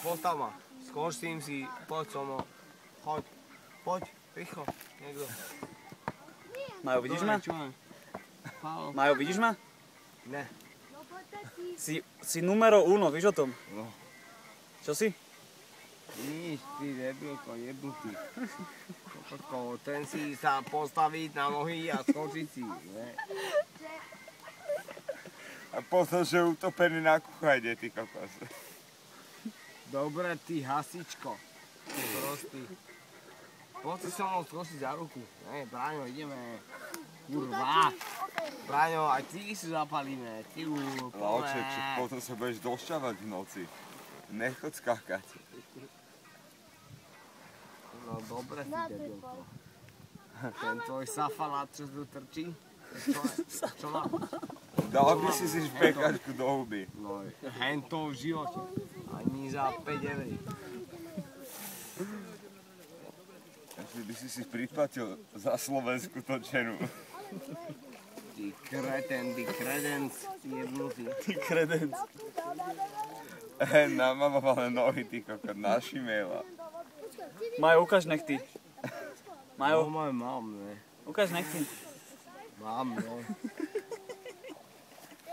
postav ma. Skôr s tým si, poď so mnou. Choď, poď, rýchlo, niekto. Majo, vidíš ma? Majo, vidíš ma? Ne. Si numero uno, víš o tom? No. Čo si? Nič, ty debilko, jebnutý. Ten si sa postaviť na nohy a skočiť si, ne? A potom, že utopený na kuchajne, ty kokos. Dobre, ty hasičko. Prostý. Poď si so mnou skočiť za ruku. Ne, Braňo, ideme. Kurva. Braňo, aj ty si zapalíme. Ty Lauček, potom sa budeš došťavať v noci. Nechod skákať. No dobre, ty debilko. Ten tvoj safalát, čo tu trčí? Čo má? Dal by si špekačku do huby. No, hento v živote. Ani za 5 eur. Asi by si priplatil za slovenskú točenú. Ty kreten, ty kredenc, ty jebnutý. Ty kredenc. Namalovalé nohy, ty kokot, našimela. Majo, ukáž nechty. Majo, Mám, ne. ukáž nechty. Mám, ne.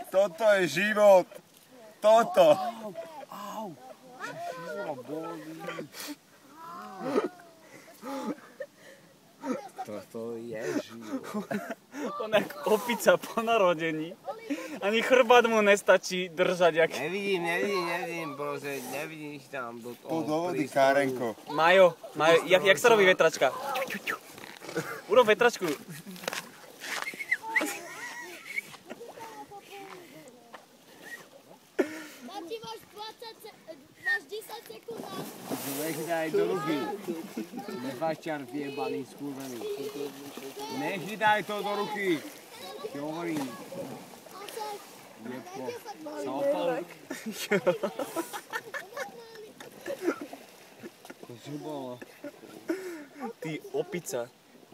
Toto je život. Toto. Au. Čo bolí. Toto je život. On jak opica po narodení. Ani chrbát mu nestačí držať, jak... Nevidím, proste, nevidíš tam do toho. Tu do vody, Kárenko. Majo, jak sa robí vetračka? Urob vetračku. Tati, máš 10 sekúnd na... Nechytaj do ruky. Nefašťar vjebaný, skurvený. Nechytaj to do ruky. Ti hovorím. Jebko. Sa opal. To čo bolo? Ty opica.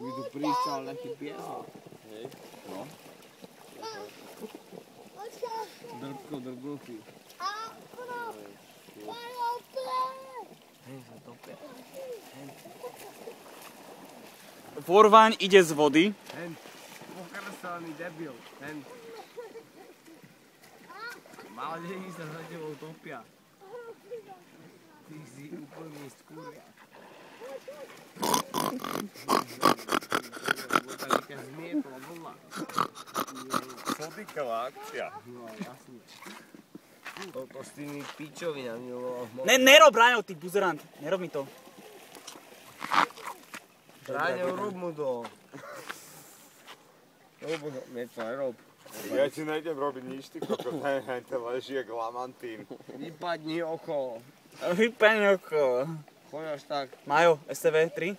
Mi tu pristal taký piesok. No. Drbko. Hej, sa topia. Vorvaň ide z vody. Hen, pokrsaný debil. Hen. Malé deti sa za tebou topia. Ty si úplný skúria. Bude taká zmietla vlna. Sodíkala akcia. No, jasne. Toto s tými pičovinami bolo hmotné. Nerob, Braňo, ty buzerant. Nerob mi to. Braňo, rob mu to. Nerob. Ja ti nejdem robiť nič, ty kokot, to leží jak lamantín. Vypadni oko. Vypadni oko. Choď až tak. Majo, STV 3.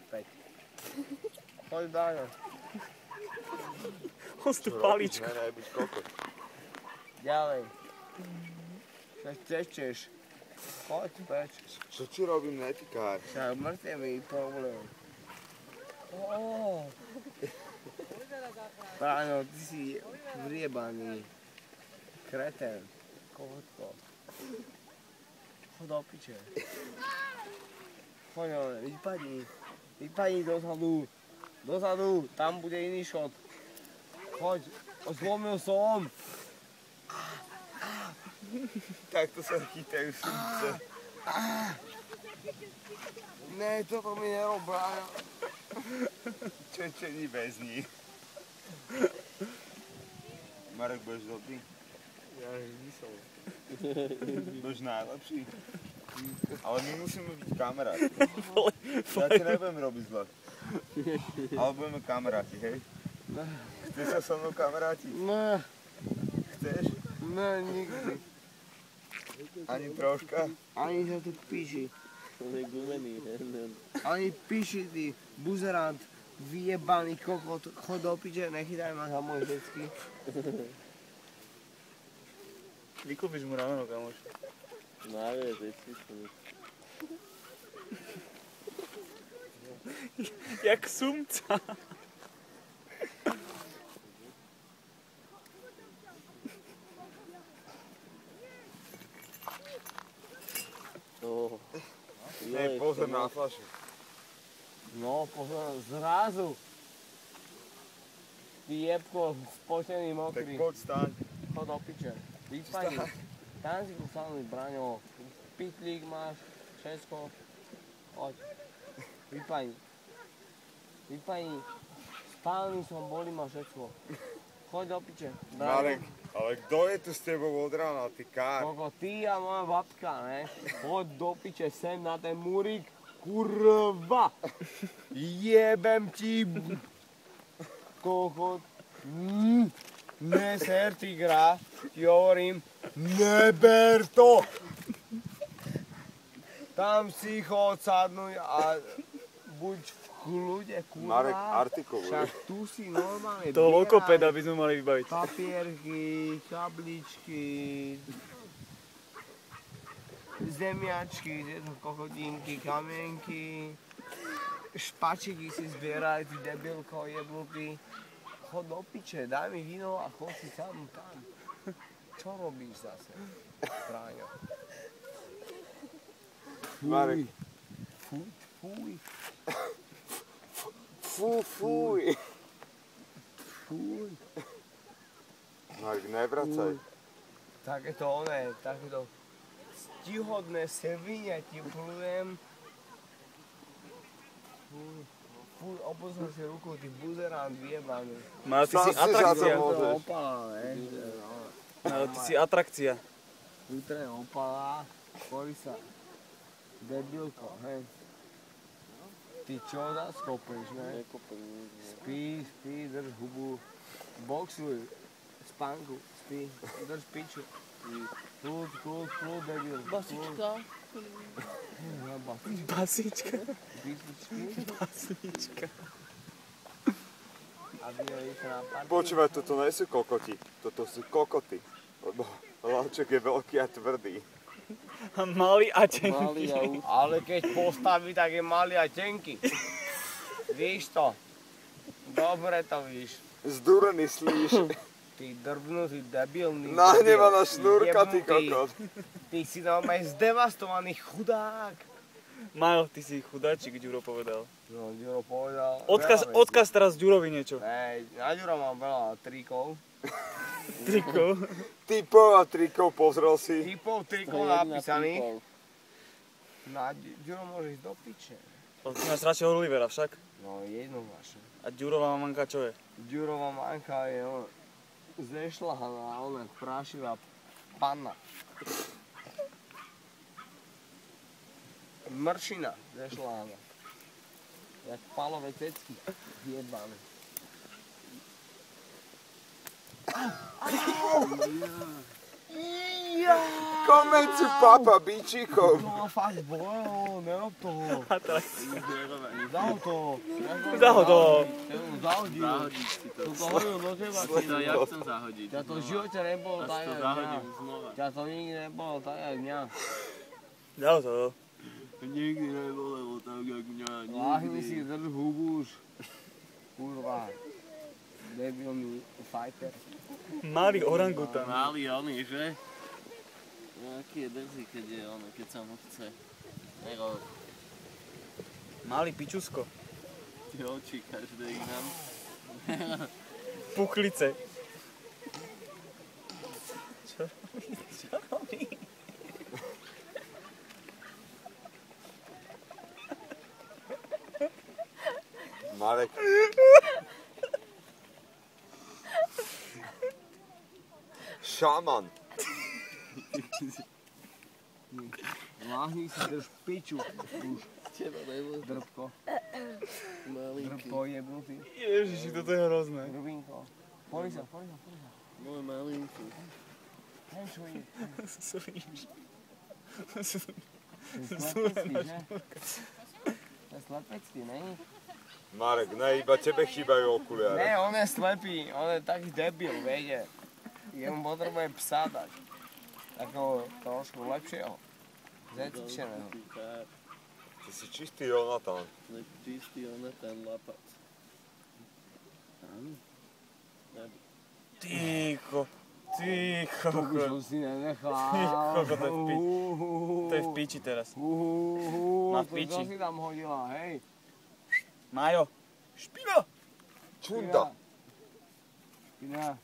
5. Choď, Braňo. Hostú paličku. Ne, byť kokot. Ďalej. Čo chceš? Choď preč. Čo ti robím, netikár? Však mŕtvý problém. Páno, ty si vriebaný. Kreten. Kohotko. Choď do piče. Choď, vypadni. Vypadni dozadu. Dozadu, tam bude iný šot. Choď, zlomil som. Takto sa chytajú srdce. Ne, toto mi nerob, Braňo. Čečení bez nich. Marek, budeš dobrý? Ja vždy som. Budeš najlepší. Ale my musíme byť kamaráti. Ja ti nebudem robiť zle. Ale budeme kamaráti, hej? Chceš sa so mnou kamarátiť? Ne, Chceš? ne, nikdy. Ani troška? Ani sa tu píši. Ani píši, ty buzerant, vyjebaný kokot, chod do piče, nechytaj ma za môj vždycky. Vykúpiš mu rameno, kamoš. Jak sumca. Nej, pozor na flašu. No, pozor, zrazu. Ty jebko, spočený, Tak mokrý. poď staň. Chod do piče. Vypadni. Tam si posadnúť, Braňo. Pitlík máš, všetko. Choď. Vypadni. Vypadni. Spálny som, bolí ma všetko. Choď do piče. Marek, ale kto je tu s tebou od rána, ty kár? Koko, ty a moja babka, ne? Choď do piče sem na ten múrik. Kurva! Jebem ti! Kokot. Neser tigra, ti hovorím, neber to! Tam si chod sadnúť a buď v kľude, kurva. Marek, artikuluj. Však tu si normálne To lokopeda by sme mali vybaviť. papierky, kabličky, zemiačky, tieto kokodínky, kamienky, špačiky si zbieraj, ty debilko jebnutý. Chod do piče, daj mi víno a chod si sadnúť tam. Čo robíš zase, Práňo? Marek. Fuj. Fuj. Marek, nevracaj. Takéto stihodné sevine ti plujem. Fuj, opozor si ruku, ty buzerán vyjebaný. Mal ty si Sám si za to atrakcia. môžeš. Opala, ne? Mal ty si atrakcia. Vytre opala, sporí sa. Debilko, hej. Ty čo zaskopeš, ne? Spí, drž hubu. Boxuj, spánku, spí, drž piču. Kľud, debil. Basička. Basička. Basičky. Aby išli na party. Počúvaj, toto nie sú kokoti, toto sú kokoty. Lebo Lavček je veľký a tvrdý. Malý a tenký. Ale keď postaví, tak je malý a tenký. Víš to? Dobre to víš. Zdúrený slíš. Ty drbnutý, debilný. Nahnevaná šnúrka, ty jebnutý. kokot. Ty si normálne zdevastovaný chudák. Majo, ty si chudáčik, Ďuro povedal. No, Ďuro povedal. Odkaz teraz Ďurovi niečo. Hej, na Ďuro mám veľa trikov. Trikov. Typov a trikov pozrel si. Typov trikov napísaných. Na Ďuro môže ísť do piče. Ty máš radšej Olivera však. No, jednoznačne. A Ďurová mamanka čo je? Ďurova manka je zešľahaná, ona prášivá panna. Mršina zešľahaná. Jak palové cecky, jebané. Komencu papa bičíkov. To ma fakt bolelo, nerob toho. Zaho to. Zaho to. Zahodí. To hodil do teba. Ja chcem zahodiť. Ťa to v živote nebolo tak, jak mňa. Zahodím znova. Ťa to nikdy nebolo tak, jak mňa. Zaho to. Nikdy nebolelo tak, jak mňa. Láhni si, drž hubu už. Kurva. Debilný fighter. Malý orangutan. Malý oný, že? Aký je drzý, keď sa mu chce. Ego, Malý pičusko. tie oči každé inám. Puchlice. Marek. Šaman. Láhni si, drž piču. Už. Teba nebolo. Drbko. Malinky. Drbko jebnutý. Ježiši, toto je hrozné. Drbinko. Poj sa. Môj malinky. Hej, čo je? Svíš. Slepecký, že? To je slepecký, není? Marek, ne, iba tebe chýbajú okuliare. Ne, on je slepý, on je taký debil, viete. Jemu potrebuje psa dať. Takého trošku lepšieho. Zetičeného. Ty si čistý Jonatan. Čistý ona ten lapac. Tyko. Ty To kokot. som si nenechal. Kokot, to je v piči teraz. Má v To piči. čo si tam hodila, hej? Majo. Špina. Čunda. Špina.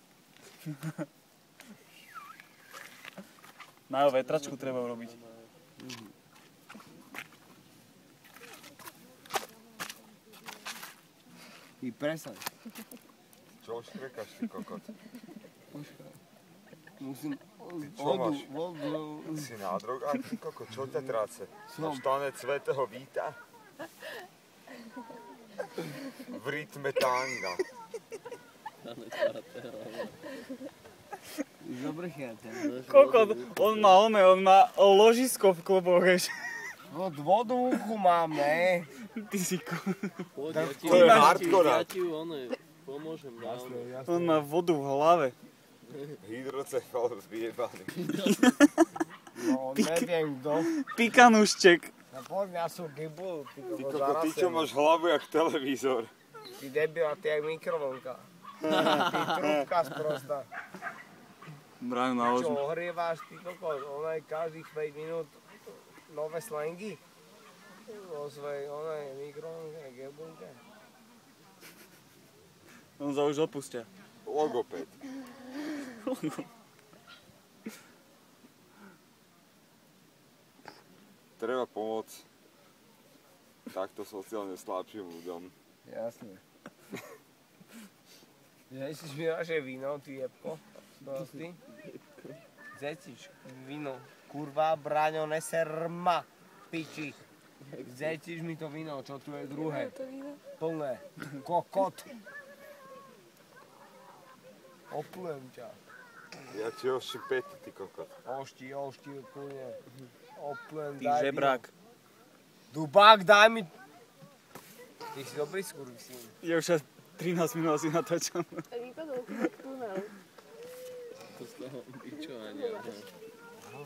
Majo, vetračku treba urobiť. Ty presaď. Čo škrekaš, ty kokot? Musím čo máš? vodu. Si na drogách, ty kokot, čo ťa tráce? Som. Máš tanec svätého Víta? V rytme tanga. Dobrý chiateľ. Kokot, on má ložisko v kloboch, vieš. No vodu v uchu mám, ne? Ty si Poď, To je hardcore. ja ti pomôžem. Jasné, jasné. On má vodu v hlave. Hydrocefalus vyjebaný. No, neviem kto. Pikanušček. No poď, ja som gibul. Ty kokot, ty čo máš hlavu jak televízor. Ty debil, a ty jak mikrovlnka. Ty trúbka sprostá. Braňo, Čo naložím. ohrieváš, ty kokos, ona je každých 5 minút nové slangy. Vo svojej, ona je mikrovlnke, gebulke. On sa už opustia. Logoped. Treba pomôcť takto sociálne slabším ľuďom. Jasne. Zecíš mi naše víno, ty jebko. Prostý. Zecíš víno. Kurva, Braňo, neserma. Piči. Zecíš mi to víno, čo tu je druhé. Plné. Kokot. Oplujem ťa. Ja ti oším pety, ty kokot. Ošti, kľudne. Oplujem, Ty daj žebrák. víno. Dubák, daj mi... Ty si dobrý skurvysín. Ja už 13 minút asi natáčam. Vypadol tunel, To z toho bičovania.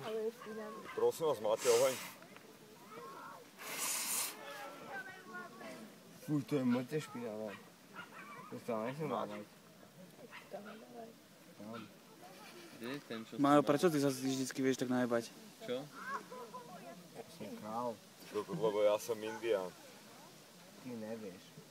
ale je špinavý. Prosím vás, máte oheň? Fuj, to je mŕte špinavé. To sa nechcem dávať. Kde je ten, čo Majo, prečo ty sa vždycky vieš tak najebať? Čo? Som král. Lebo ja som Indián. Ty nevieš.